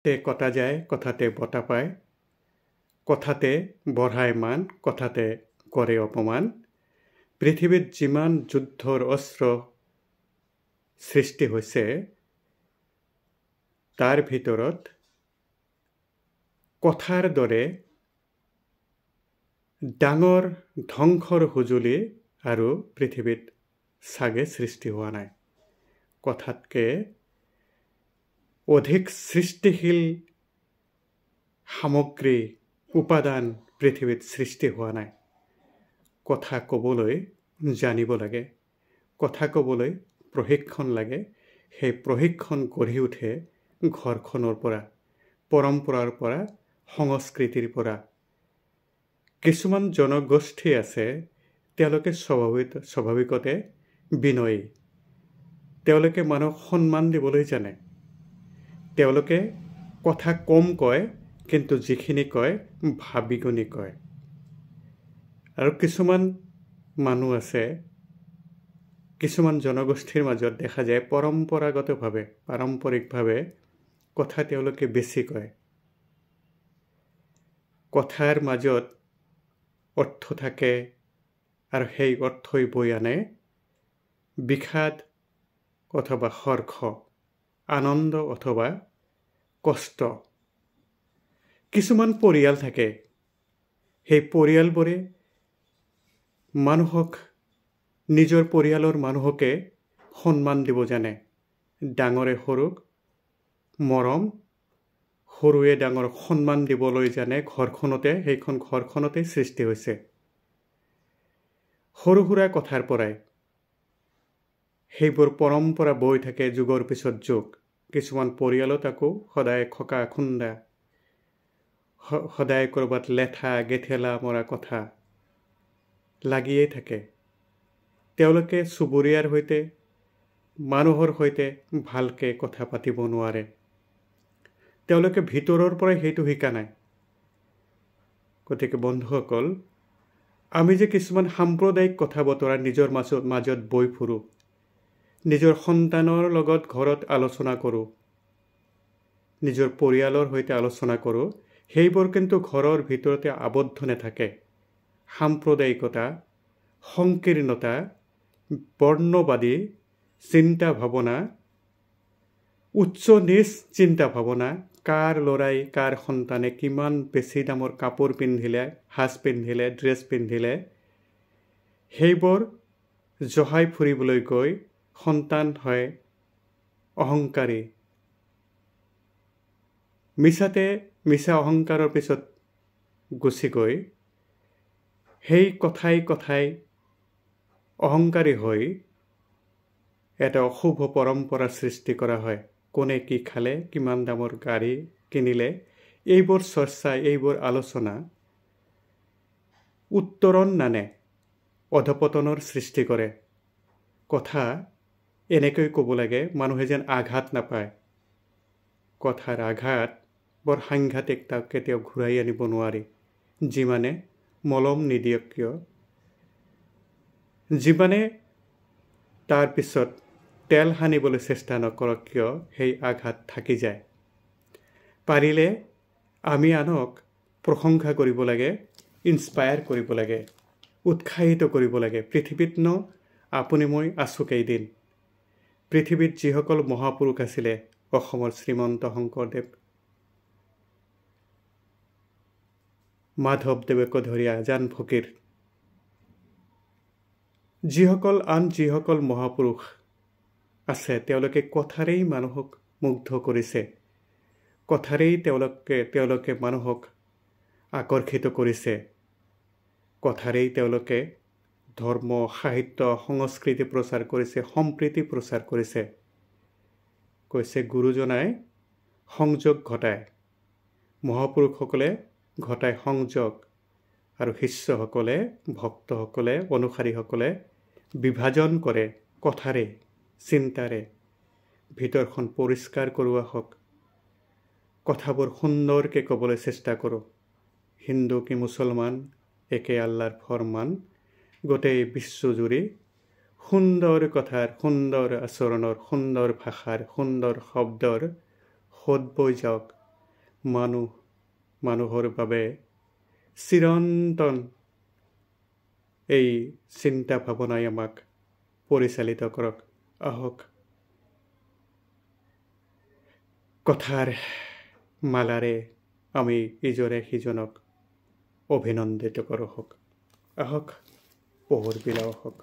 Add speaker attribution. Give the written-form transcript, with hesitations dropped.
Speaker 1: কটা যায়, কথাতে বটা পায়, কথাতে বঢ়ায় মান, কথাতে কৰে অপমান। পৃথিৱীত যিমান যুদ্ধৰ অস্ত্ৰ সৃষ্টি হৈছে তাৰ ভিতৰত কথাৰ দৰে ডাঙৰ ধ্বংসৰ সঁজুলি আৰু পৃথিৱীত চাগে সৃষ্টি হোৱা নাই। কথাতকে অধিক সৃষ্টিশীল সামগ্ৰী উপাদান পৃথিৱীত সৃষ্টি হোৱা নাই। কথা ক'বলৈ জানিব লাগে, কথা ক'বলৈ প্ৰশিক্ষণ লাগে। সেই প্ৰশিক্ষণ গঢ়ি উঠে ঘৰখনৰ পৰা, পৰম্পৰাৰ পৰা, সংস্কৃতিৰ পৰা। কিছুমান জনগোষ্ঠী আছে, তেওঁলোকে স্বাভাৱিকতে বিনয়ী। তেওঁলোকে মানুহক সন্মান দিবলৈ জানে। তেওঁলোকে কথা কম কয়, কিন্তু যিখিনি কয় ভাবি গুণি কয়। আৰু কিছুমান মানুহ আছে, কিছুমান জনগোষ্ঠীৰ মাজত দেখা যায় পাৰম্পৰিকভাৱে কথা তেওঁলোকে বেছি কয়। কথাৰ মাজত অৰ্থ থাকে আৰু সেই অৰ্থই বৈ আনে বিষাদ অথবা হৰ্ষ, আনন্দ অথবা কষ্ট। কিছুমান পৰিয়াল থাকে, সেই পৰিয়ালবোৰে নিজৰ পৰিয়ালৰ মানুহকে সন্মান দিব জানে। ডাঙৰে সৰুক মৰম, সৰুৱে ডাঙৰক সন্মান দিবলৈ জানে। সেইখন ঘৰখনতে সৃষ্টি হৈছে। সৰু সুৰা কথাৰ পৰাই সেইবোৰ পৰম্পৰা বৈ থাকে যুগৰ পিছত যুগ। কিছুমান পৰিয়ালত আকৌ সদায় খকা খুন্দা, সদায় ক'ৰবাত লেঠা গেথেলা মৰা কথা লাগিয়ে থাকে। তেওঁলোকে চুবুৰীয়াৰ সৈতে, মানুহৰ সৈতে ভালকে কথা পাতিব নোৱাৰে। তেওঁলোকে ভিতৰৰ পৰাই সেইটো শিকা নাই। গতিকে বন্ধুসকল, আমি যে কিছুমান সাম্প্ৰদায়িক কথা বতৰা নিজৰ মাজত বৈ ফুৰোঁ, নিজৰ সন্তানৰ লগত ঘৰত আলোচনা কৰোঁ, নিজৰ পৰিয়ালৰ সৈতে আলোচনা কৰোঁ, সেইবোৰ কিন্তু ঘৰৰ ভিতৰতে আবদ্ধ নাথাকে। সাম্প্ৰদায়িকতা, সংকীৰ্ণতা, বৰ্ণবাদী চিন্তা ভাৱনা, উচ্চ নিচ চিন্তা ভাৱনা, কাৰ ল'ৰাই কাৰ সন্তানে কিমান বেছি দামৰ কাপোৰ পিন্ধিলে, সাজ পিন্ধিলে, ড্ৰেছ পিন্ধিলে, সেইবোৰ জহাই ফুৰিবলৈ গৈ সন্তান হয় অহংকাৰী। মিছা অহংকাৰৰ পিছত গুচি গৈ সেই কথাই অহংকাৰী হৈ এটা অশুভ পৰম্পৰা সৃষ্টি কৰা হয়। কোনে কি খালে, কিমান দামৰ গাড়ী কিনিলে, এইবোৰ চৰ্চা, এইবোৰ আলোচনা উত্তৰণ নানে, অধপতনৰ সৃষ্টি কৰে। কথা এনেকৈ ক'ব লাগে মানুহে যেন আঘাত নাপায়। কথাৰ আঘাত বৰ সাংঘাতিক, তাক কেতিয়াও ঘূৰাই আনিব নোৱাৰি। যিমানে মলম নিদিয়ক কিয়, যিমানে তাৰ পিছত তেল সানিবলৈ চেষ্টা নকৰক কিয়, সেই আঘাত থাকি যায়। পাৰিলে আমি আনক প্ৰশংসা কৰিব লাগে, ইনস্পায়াৰ কৰিব লাগে, উৎসাহিত কৰিব লাগে। পৃথিৱীত আপুনি মই আছো কেইদিন। পৃথিৱীত যিসকল মহাপুৰুষ আছিলে, অসমৰ শ্ৰীমন্ত শংকৰদেৱ, মাধৱদেৱকে ধৰি আজান ফকীৰ, যিসকল মহাপুৰুষ আছে, তেওঁলোকে কথাৰেই মানুহক মুগ্ধ কৰিছে। কথাৰেই তেওঁলোকে মানুহক আকৰ্ষিত কৰিছে। কথাৰেই তেওঁলোকে ধৰ্ম, সাহিত্য, সংস্কৃতি প্ৰচাৰ কৰিছে, সম্প্ৰীতি প্ৰচাৰ কৰিছে। কৈছে গুৰুজনাই সংযোগ ঘটায়, মহাপুৰুষসকলে ঘটায় সংযোগ, আৰু শিষ্যসকলে, ভক্তসকলে, অনুসাৰীসকলে বিভাজন কৰে কথাৰে, চিন্তাৰে। ভিতৰখন পৰিষ্কাৰ কৰোৱা হওক। কথাবোৰ সুন্দৰকৈ ক'বলৈ চেষ্টা কৰোঁ। হিন্দু কি মুছলমান, একে আল্লাৰ ফৰমান। গোটেই বিশ্বজুৰি সুন্দৰ কথাৰ, সুন্দৰ আচৰণৰ, সুন্দৰ ভাষাৰ, সুন্দৰ শব্দৰ সোঁত বৈ যাওক। মানুহৰ বাবে চিৰন্তন এই চিন্তা ভাৱনাই আমাক পৰিচালিত কৰক। আহক কথাৰ মালাৰে আমি ইজনে সিজনক অভিনন্দিত কৰোঁ হওক। আহক পোহৰ বিলাও হওক।